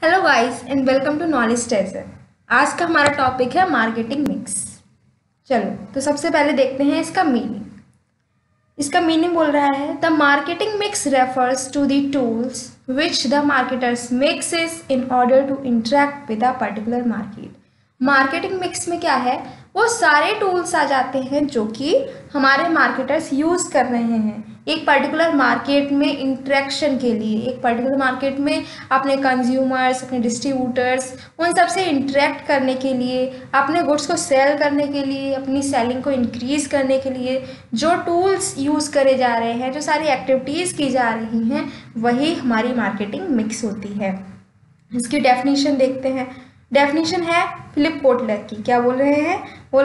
Hello guys and welcome to knowledge treasure. आज का हमारा टॉपिक है मार्केटिंग मिक्स। चलो तो सबसे पहले देखते हैं इसका मीनिंग। इसका मीनिंग बोल रहा है the marketing mix refers to the tools which the marketers mixes in order to interact with a particular market. Marketing mix में क्या है, वो सारे टूल्स आ जाते हैं जो कि हमारे मार्केटर्स यूज़ कर रहे हैं एक पर्टिकुलर मार्केट में इंटरेक्शन के लिए, एक पर्टिकुलर मार्केट में अपने कंज्यूमर्स, अपने डिस्ट्रीब्यूटर्स, उन सब से इंटरेक्ट करने के लिए, अपने गुड्स को सेल करने के लिए, अपनी सेलिंग को इंक्रीज़ करने के लिए जो टूल्स यूज़ करे जा रहे हैं, जो सारी एक्टिविटीज़ की जा रही हैं, वही हमारी मार्केटिंग मिक्स होती है। इसकी डेफिनेशन देखते हैं। डेफिनेशन है फिलिप कोटलर की। क्या बोल रहे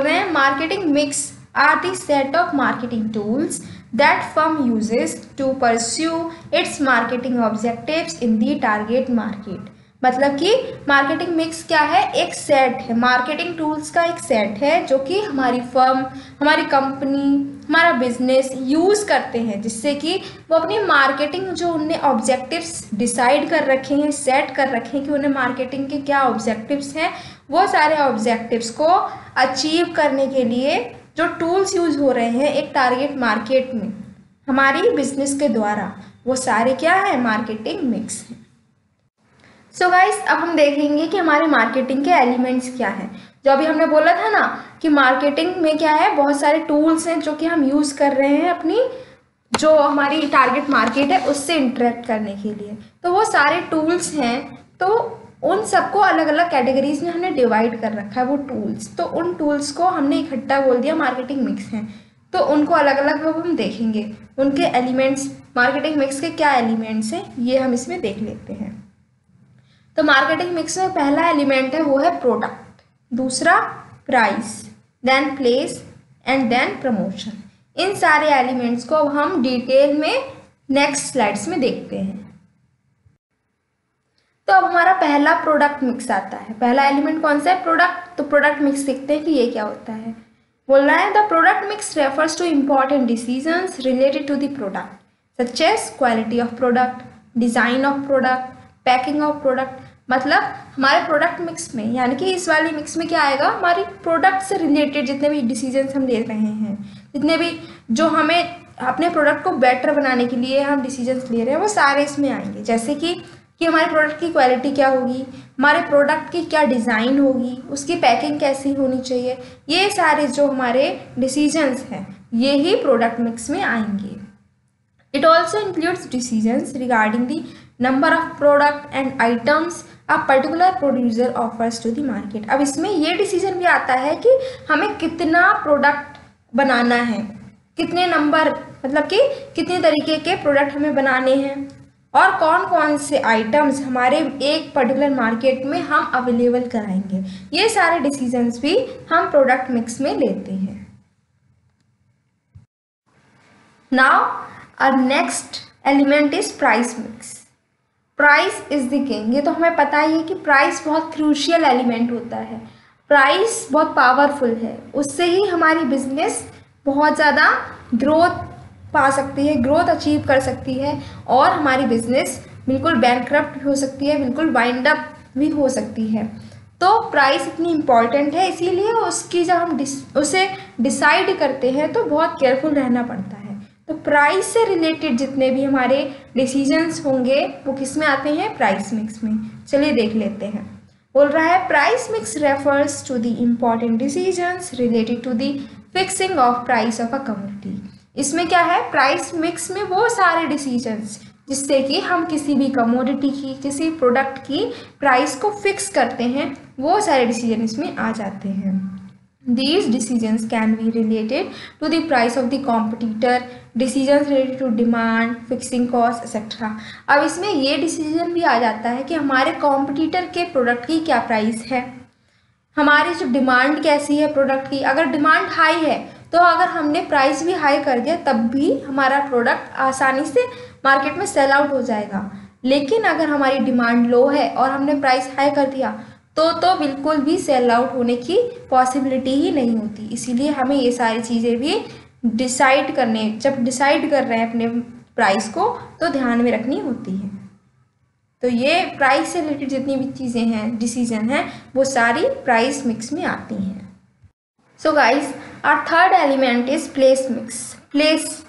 हैं marketing mix are the set of marketing tools that firm uses to pursue its marketing objectives in the target market। मतलब कि मार्केटिंग मिक्स क्या है, एक सेट है, मार्केटिंग टूल्स का एक सेट है जो कि हमारी फर्म, हमारी कंपनी, हमारा बिजनेस यूज़ करते हैं, जिससे कि वो अपनी मार्केटिंग जो उनने ऑब्जेक्टिव्स डिसाइड कर रखे हैं, सेट कर रखे हैं कि उन्हें मार्केटिंग के क्या ऑब्जेक्टिव्स हैं, वो सारे ऑब्जेक्टिव्स को अचीव करने के लिए जो टूल्स यूज़ हो रहे हैं एक टारगेट मार्केट में हमारी बिजनेस के द्वारा, वो सारे क्या है, मार्केटिंग मिक्स है। सो गाइस, अब हम देखेंगे कि हमारे मार्केटिंग के एलिमेंट्स क्या हैं। जो अभी हमने बोला था ना कि मार्केटिंग में क्या है, बहुत सारे टूल्स हैं जो कि हम यूज़ कर रहे हैं अपनी जो हमारी टारगेट मार्केट है उससे इंटरेक्ट करने के लिए। तो वो सारे टूल्स हैं, तो उन सबको अलग अलग कैटेगरीज में हमने डिवाइड कर रखा है वो टूल्स। तो उन टूल्स को हमने इकट्ठा बोल दिया मार्केटिंग मिक्स हैं। तो उनको अलग अलग अब हम देखेंगे, उनके एलिमेंट्स, मार्केटिंग मिक्स के क्या एलिमेंट्स हैं ये हम इसमें देख लेते हैं। तो मार्केटिंग मिक्स में पहला एलिमेंट है वो है प्रोडक्ट, दूसरा price, then place and then promotion. इन सारे एलिमेंट्स को अब हम डिटेल में नेक्स्ट स्लाइड्स में देखते हैं। तो अब हमारा पहला प्रोडक्ट मिक्स आता है। पहला एलिमेंट कौन सा है, प्रोडक्ट। तो प्रोडक्ट मिक्स देखते हैं कि ये क्या होता है। बोल रहा है the product mix refers to important decisions related to the product such as quality of product, design of product, packing of product. मतलब हमारे प्रोडक्ट मिक्स में, यानी कि इस वाली मिक्स में क्या आएगा, हमारी प्रोडक्ट से रिलेटेड जितने भी डिसीजंस हम ले रहे हैं, जितने भी जो हमें अपने प्रोडक्ट को बेटर बनाने के लिए हम डिसीजंस ले रहे हैं, वो सारे इसमें आएंगे। जैसे कि हमारे प्रोडक्ट की क्वालिटी क्या होगी, हमारे प्रोडक्ट की क्या डिज़ाइन होगी, उसकी पैकिंग कैसी होनी चाहिए, ये सारे जो हमारे डिसीजंस हैं ये ही प्रोडक्ट मिक्स में आएंगे। It also includes decisions regarding the number of product and items a particular producer offers to the market. अब इसमें ये डिसीजन भी आता है कि हमें कितना प्रोडक्ट बनाना है, कितने नंबर, मतलब कि कितने तरीके के प्रोडक्ट हमें बनाने हैं और कौन कौन से आइटम्स हमारे एक पर्टिकुलर मार्केट में हम अवेलेबल कराएंगे। ये सारे डिसीजंस भी हम प्रोडक्ट मिक्स में लेते हैं। Now our next element is price mix. Price is the king. ये तो हमें पता ही है कि प्राइस बहुत क्रूशियल एलिमेंट होता है। प्राइस बहुत पावरफुल है, उससे ही हमारी बिजनेस बहुत ज़्यादा ग्रोथ पा सकती है, ग्रोथ अचीव कर सकती है और हमारी बिजनेस बिल्कुल बैंकक्रप्ट भी हो सकती है, बिल्कुल वाइंड अप भी हो सकती है। तो प्राइस इतनी इम्पॉर्टेंट है, इसीलिए उसकी जब हम उसे डिसाइड करते हैं तो बहुत केयरफुल रहना पड़ता है। तो प्राइस से रिलेटेड जितने भी हमारे डिसीजंस होंगे वो किस में आते हैं, प्राइस मिक्स में। चलिए देख लेते हैं। बोल रहा है price mix refers to the important decisions related to the fixing of price of a commodity. इसमें क्या है, प्राइस मिक्स में वो सारे डिसीजंस जिससे कि हम किसी भी कमोडिटी की, किसी प्रोडक्ट की प्राइस को फिक्स करते हैं, वो सारे डिसीजन इसमें आ जाते हैं। These decisions can be related to the price of the competitor, decisions related to demand, fixing cost, etc. अब इसमें ये डिसीजन भी आ जाता है कि हमारे कॉम्पिटिटर के प्रोडक्ट की क्या प्राइस है, हमारी जो डिमांड कैसी है प्रोडक्ट की। अगर डिमांड हाई है तो अगर हमने प्राइस भी हाई कर दिया तब भी हमारा प्रोडक्ट आसानी से मार्केट में सेल आउट हो जाएगा। लेकिन अगर हमारी डिमांड लो है और हमने प्राइस हाई कर दिया तो बिल्कुल भी सेल आउट होने की पॉसिबिलिटी ही नहीं होती। इसीलिए हमें ये सारी चीज़ें भी डिसाइड करने, जब डिसाइड कर रहे हैं अपने प्राइस को, तो ध्यान में रखनी होती है। तो ये प्राइस से रिलेटेड जितनी भी चीज़ें हैं, डिसीजन हैं, वो सारी प्राइस मिक्स में आती हैं। So guys, our third element is place mix. Place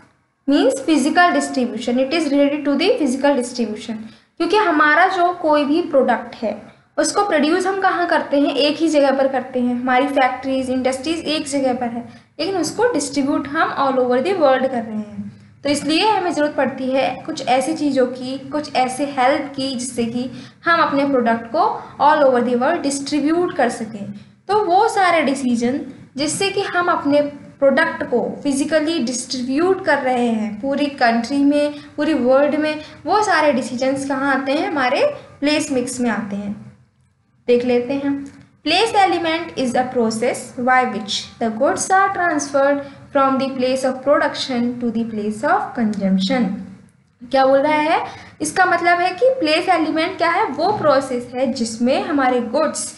means physical distribution, it is related to the physical distribution, क्योंकि हमारा जो कोई भी प्रोडक्ट है उसको प्रोड्यूस हम कहाँ करते हैं, एक ही जगह पर करते हैं, हमारी फैक्ट्रीज इंडस्ट्रीज एक जगह पर है, लेकिन उसको डिस्ट्रीब्यूट हम ऑल ओवर द वर्ल्ड कर रहे हैं। तो इसलिए हमें ज़रूरत पड़ती है कुछ ऐसी चीज़ों की, कुछ ऐसे हेल्प की, जिससे कि हम अपने प्रोडक्ट को all over the world distribute कर सकें। तो वो सारे डिसीजन जिससे कि हम अपने प्रोडक्ट को फिजिकली डिस्ट्रीब्यूट कर रहे हैं पूरी कंट्री में, पूरी वर्ल्ड में, वो सारे डिसीजंस कहाँ आते हैं, हमारे प्लेस मिक्स में आते हैं। देख लेते हैं। Place element is a process by which the goods are transferred from the place of production to the place of consumption. क्या बोल रहा है, इसका मतलब है कि प्लेस एलिमेंट क्या है, वो प्रोसेस है जिसमें हमारे गुड्स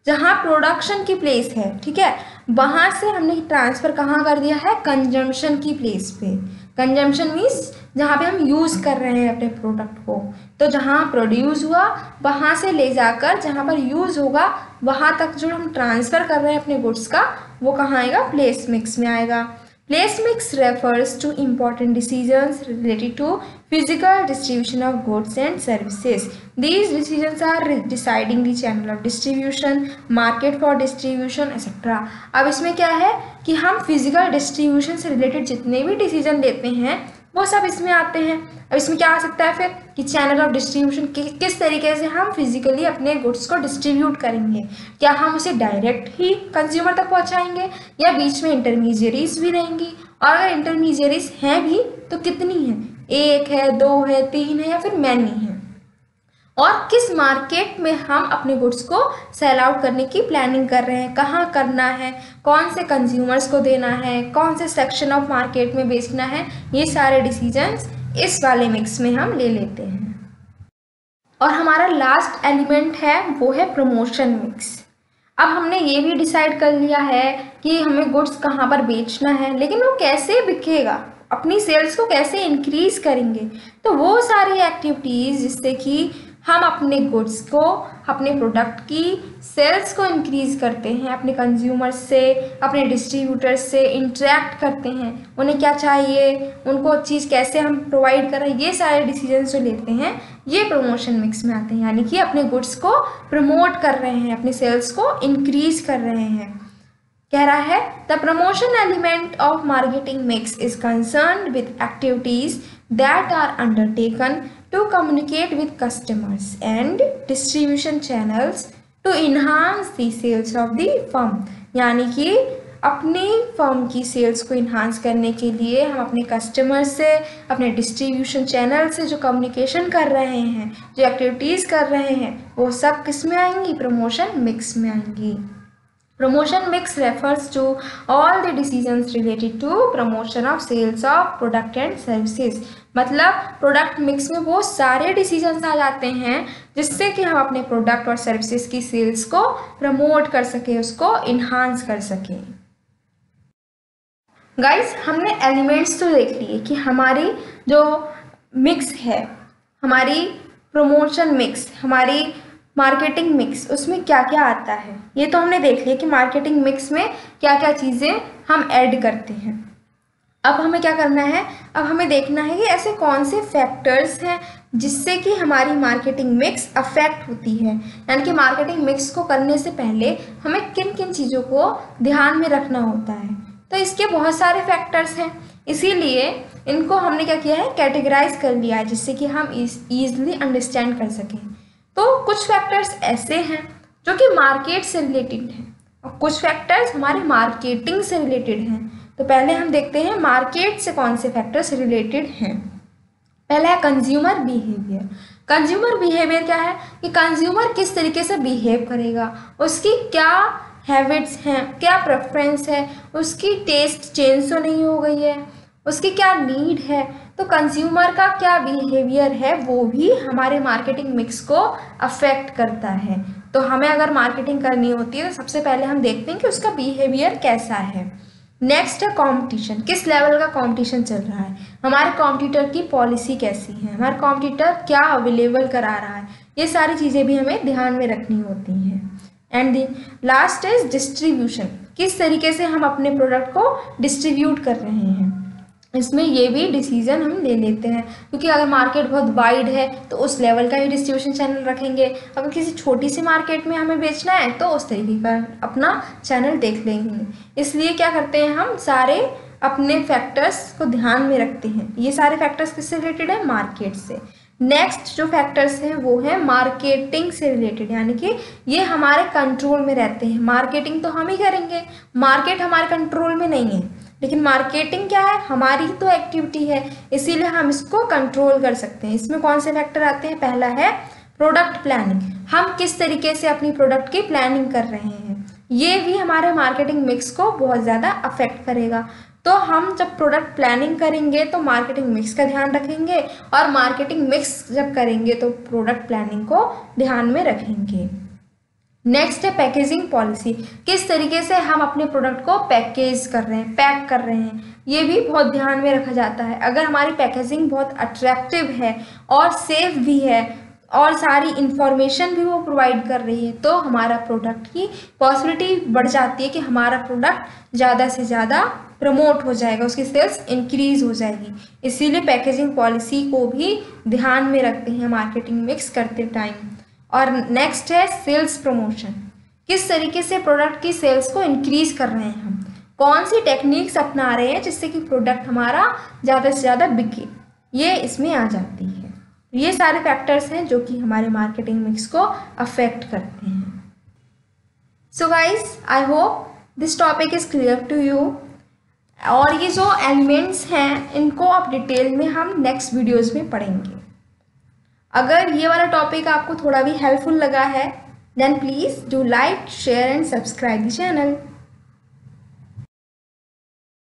जहाँ प्रोडक्शन की प्लेस है, ठीक है, वहाँ से हमने ट्रांसफ़र कहाँ कर दिया है, कंजम्पशन की प्लेस पे। कंजम्पशन मीन्स जहाँ पे हम यूज़ कर रहे हैं अपने प्रोडक्ट को, तो जहाँ प्रोड्यूस हुआ वहाँ से ले जाकर जहाँ पर यूज़ होगा वहाँ तक जो हम ट्रांसफ़र कर रहे हैं अपने गुड्स का, वो कहाँ आएगा, प्लेस मिक्स में आएगा। Place mix refers to important decisions related to physical distribution of goods and services. These decisions are deciding the channel of distribution, market for distribution, etc. अब इसमें क्या है कि हम फिजिकल डिस्ट्रीब्यूशन से रिलेटेड जितने भी डिसीजन लेते हैं वो सब इसमें आते हैं। अब इसमें क्या आ सकता है फिर कि चैनल ऑफ डिस्ट्रीब्यूशन, किस तरीके से हम फिजिकली अपने गुड्स को डिस्ट्रीब्यूट करेंगे। क्या हम उसे डायरेक्ट ही कंज्यूमर तक पहुंचाएंगे या बीच में इंटरमीडियरीज भी रहेंगी, और अगर इंटरमीडियरीज हैं भी तो कितनी हैं, एक है, दो है, तीन है या फिर मैनी है, और किस मार्केट में हम अपने गुड्स को सेल आउट करने की प्लानिंग कर रहे हैं, कहाँ करना है, कौन से कंज्यूमर्स को देना है, कौन से सेक्शन ऑफ मार्केट में बेचना है, ये सारे डिसीजंस इस वाले मिक्स में हम ले लेते हैं। और हमारा लास्ट एलिमेंट है वो है प्रमोशन मिक्स। अब हमने ये भी डिसाइड कर लिया है कि हमें गुड्स कहाँ पर बेचना है, लेकिन वो कैसे बिकेगा, अपनी सेल्स को कैसे इंक्रीज करेंगे। तो वो सारी एक्टिविटीज़ जिससे कि हम अपने गुड्स को, अपने प्रोडक्ट की सेल्स को इंक्रीज करते हैं, अपने कंज्यूमर्स से, अपने डिस्ट्रीब्यूटर्स से इंटरेक्ट करते हैं, उन्हें क्या चाहिए, उनको चीज़ कैसे हम प्रोवाइड कर रहे हैं, ये सारे डिसीजंस जो लेते हैं ये प्रमोशन मिक्स में आते हैं। यानी कि अपने गुड्स को प्रमोट कर रहे हैं, अपने सेल्स को इंक्रीज कर रहे हैं। कह रहा है the promotion element of marketing mix is concerned with activities that are undertaken to communicate with customers and distribution channels to enhance the sales of the firm। यानी कि अपनी फर्म की सेल्स को इन्हांस करने के लिए हम अपने कस्टमर से, अपने डिस्ट्रीब्यूशन चैनल से जो कम्युनिकेशन कर रहे हैं, जो एक्टिविटीज़ कर रहे हैं, वो सब किस में आएंगी, प्रमोशन मिक्स में आएंगी। Promotion mix refers to all the decisions related to promotion of sales of product and services। मतलब प्रोडक्ट मिक्स में वो सारे डिसीजंस आ जाते हैं जिससे कि हम अपने प्रोडक्ट और सर्विसेज की सेल्स को प्रमोट कर सके, उसको इन्हांस कर सके। गाइस, हमने एलिमेंट्स तो देख लिए कि हमारी जो मिक्स है, हमारी प्रमोशन मिक्स, हमारी मार्केटिंग मिक्स, उसमें क्या क्या आता है ये तो हमने देख लिया कि मार्केटिंग मिक्स में क्या क्या चीज़ें हम ऐड करते हैं। अब हमें क्या करना है, अब हमें देखना है कि ऐसे कौन से फैक्टर्स हैं जिससे कि हमारी मार्केटिंग मिक्स अफेक्ट होती है। यानी कि मार्केटिंग मिक्स को करने से पहले हमें किन किन चीज़ों को ध्यान में रखना होता है। तो इसके बहुत सारे फैक्टर्स हैं, इसीलिए इनको हमने क्या किया है, कैटेगराइज कर लिया है जिससे कि हम ईजिली अंडरस्टैंड कर सकें। तो कुछ फैक्टर्स ऐसे हैं जो कि मार्केट से रिलेटेड हैं और कुछ फैक्टर्स हमारे मार्केटिंग से रिलेटेड हैं। तो पहले हम देखते हैं मार्केट से कौन से फैक्टर्स रिलेटेड हैं। पहला है कंज्यूमर बिहेवियर। कंज्यूमर बिहेवियर क्या है कि कंज्यूमर किस तरीके से बिहेव करेगा, उसकी क्या हैबिट्स हैं, क्या प्रेफरेंस है, उसकी टेस्ट चेंज तो नहीं हो गई है, उसकी क्या नीड है। तो कंज्यूमर का क्या बिहेवियर है वो भी हमारे मार्केटिंग मिक्स को अफेक्ट करता है। तो हमें अगर मार्केटिंग करनी होती है तो सबसे पहले हम देखते हैं कि उसका बिहेवियर कैसा है। नेक्स्ट है कंपटीशन, किस लेवल का कंपटीशन चल रहा है। हमारे कॉम्पिटिटर की पॉलिसी कैसी है, हमारा कॉम्पिटिटर क्या अवेलेबल करा रहा है, ये सारी चीज़ें भी हमें ध्यान में रखनी होती हैं। And the last is distribution, किस तरीके से हम अपने प्रोडक्ट को डिस्ट्रीब्यूट कर रहे हैं, इसमें ये भी डिसीजन हम ले लेते हैं, क्योंकि अगर मार्केट बहुत वाइड है तो उस लेवल का ही डिस्ट्रीब्यूशन चैनल रखेंगे। अगर किसी छोटी सी मार्केट में हमें बेचना है तो उस तरीके का अपना चैनल देख लेंगे। इसलिए क्या करते हैं, हम सारे अपने फैक्टर्स को ध्यान में रखते हैं। ये सारे फैक्टर्स किससे रिलेटेड है, मार्केट से। नेक्स्ट जो फैक्टर्स हैं वो है मार्केटिंग से रिलेटेड, यानी कि ये हमारे कंट्रोल में रहते हैं। मार्केटिंग तो हम ही करेंगे, मार्केट हमारे कंट्रोल में नहीं है, लेकिन मार्केटिंग क्या है, हमारी तो एक्टिविटी है, इसीलिए हम इसको कंट्रोल कर सकते हैं। इसमें कौन से फैक्टर आते हैं, पहला है प्रोडक्ट प्लानिंग, हम किस तरीके से अपनी प्रोडक्ट की प्लानिंग कर रहे हैं, ये भी हमारे मार्केटिंग मिक्स को बहुत ज़्यादा अफेक्ट करेगा। तो हम जब प्रोडक्ट प्लानिंग करेंगे तो मार्केटिंग मिक्स का ध्यान रखेंगे, और मार्केटिंग मिक्स जब करेंगे तो प्रोडक्ट प्लानिंग को ध्यान में रखेंगे। नेक्स्ट है पैकेजिंग पॉलिसी, किस तरीके से हम अपने प्रोडक्ट को पैकेज कर रहे हैं, पैक कर रहे हैं, ये भी बहुत ध्यान में रखा जाता है। अगर हमारी पैकेजिंग बहुत अट्रैक्टिव है और सेफ भी है और सारी इंफॉर्मेशन भी वो प्रोवाइड कर रही है, तो हमारा प्रोडक्ट की पॉसिबिलिटी बढ़ जाती है कि हमारा प्रोडक्ट ज़्यादा से ज़्यादा प्रमोट हो जाएगा, उसकी सेल्स इंक्रीज हो जाएगी। इसीलिए पैकेजिंग पॉलिसी को भी ध्यान में रखते हैं मार्केटिंग मिक्स करते टाइम। और नेक्स्ट है सेल्स प्रमोशन, किस तरीके से प्रोडक्ट की सेल्स को इंक्रीज कर रहे हैं हम, कौन सी टेक्निक्स अपना रहे हैं जिससे कि प्रोडक्ट हमारा ज़्यादा से ज़्यादा बिके, ये इसमें आ जाती है। ये सारे फैक्टर्स हैं जो कि हमारे मार्केटिंग मिक्स को अफेक्ट करते हैं। So guys, I hope this topic is clear to you. और ये जो एलिमेंट्स हैं इनको आप डिटेल में हम नेक्स्ट वीडियोज़ में पढ़ेंगे। अगर ये वाला टॉपिक आपको थोड़ा भी हेल्पफुल लगा है, then please do like, share and subscribe the channel.